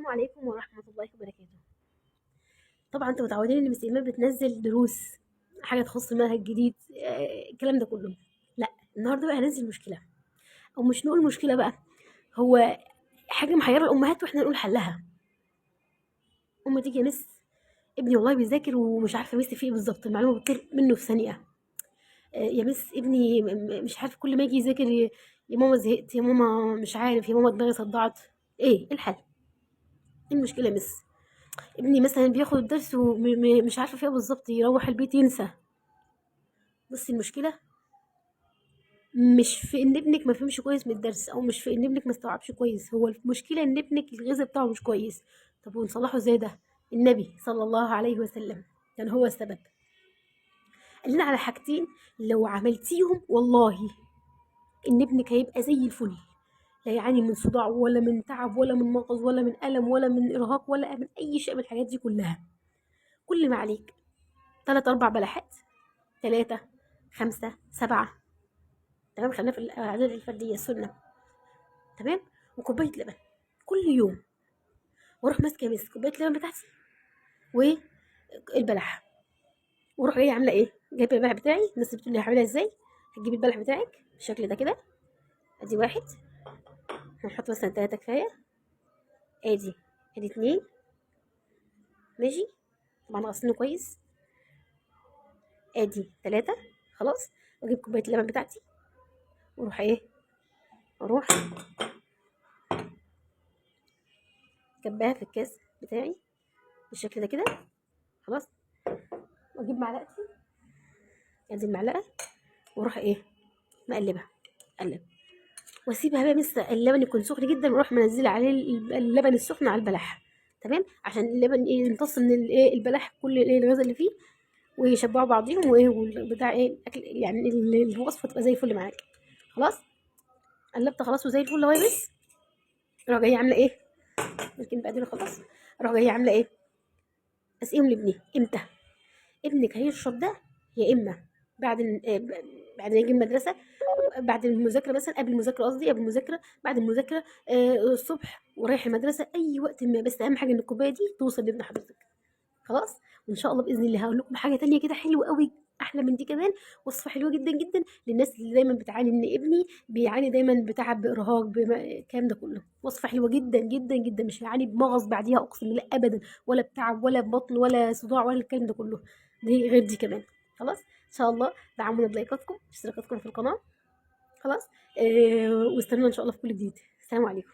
عليكم ورحمة الله وبركاته. طبعا انتوا متعودين ان مس ايمان بتنزل دروس، حاجة تخص منهج جديد، الكلام ده كله. لا، النهارده بقى هننزل مشكلة، او مش نقول مشكلة بقى، هو حاجة محيرة الامهات واحنا نقول حلها. ام تيجي يا مس، ابني والله بيذاكر ومش عارفة مس فيه إيه بالظبط، المعلومة بتطير منه في ثانية. يا مس ابني مش عارف، كل ما يجي يذاكر يا ماما زهقت، يا ماما مش عارف، يا ماما دماغي صدعت. ايه الحل؟ ايه المشكلة يا مس؟ ابني مثلا بياخد الدرس ومش عارفه فيها بالظبط، يروح البيت ينسى. بصي، المشكله مش في ان ابنك ما فهمش كويس من الدرس، او مش في ان ابنك ما استوعبش كويس، هو المشكله ان ابنك الغذاء بتاعه مش كويس. طب ونصلحه ازاي ده؟ النبي صلى الله عليه وسلم كان هو السبب، قال لنا على حاجتين لو عملتيهم والله ان ابنك هيبقى زي الفل، لا يعاني من صداع ولا من تعب ولا من مغص ولا من الم ولا من ارهاق ولا من اي شيء من الحاجات دي كلها. كل ما عليك 3 4 بلحات، 3 5 7، تمام، خلينا في الأعداد الفردية السنة، تمام، وكوباية لبن كل يوم، واروح ماسكة كوباية اللبن بتاعتي والبلح، واروح جاية عاملة ايه، جايبة البلح بتاعي. الناس بتقول لي هعملها ازاي؟ هتجيبي البلح بتاعك بالشكل ده كده، ادي واحد، هنحط مثلا 3 كفاية، ادي 2، ماشي، طبعا غسلينه كويس، ادي 3، خلاص، واجيب كوباية اللبن بتاعتي، واروح ايه، اروح كباها في الكاس بتاعي بالشكل ده كده، خلاص، واجيب معلقتي، ادي المعلقة، واروح ايه، مقلبها، اقلب واسيبها بقى اللبن يكون سخن جدا، واروح منزله عليه اللبن السخن على البلح، تمام، عشان اللبن ايه، يمتص من الايه البلح كل الايه الغذاء اللي فيه، ويشبعوا بعضيهم، وايه والبتاع ايه الاكل، يعني الوصفه تبقى زي الفل معاك. خلاص، قلبت خلاص وزي الفل اهو يا بس، اروح جايه عامله ايه، ممكن بقى دي خلاص، اروح جايه عامله ايه، اسقيهم لابني امتى؟ ابنك هيشرب ده يا اما بعد بعد ما يجي من المدرسه، بعد المذاكره مثلا، قبل المذاكره قصدي، قبل المذاكره، بعد المذاكره، الصبح ورايح المدرسه، اي وقت ما، بس اهم حاجه ان الكوبايه دي توصل لابن حضرتك. خلاص، وان شاء الله باذن الله هقول لكم حاجه تانية كده حلوه قوي، احلى من دي كمان، وصفه حلوه جدا جدا للناس اللي دايما بتعاني، ان ابني بيعاني دايما بتعب، بارهاق، الكلام ده كله، وصفه حلوه جدا جدا جدا، مش هيعاني بمغص بعديها اقسم بالله ابدا، ولا بتعب ولا ببطن ولا صداع ولا الكلام ده كله، دي غير دي كمان. خلاص، ان شاء الله دعمونا بلايكاتكم، اشتراكاتكم في القناه، خلاص، واستنونا ان شاء الله في كل جديد. السلام عليكم.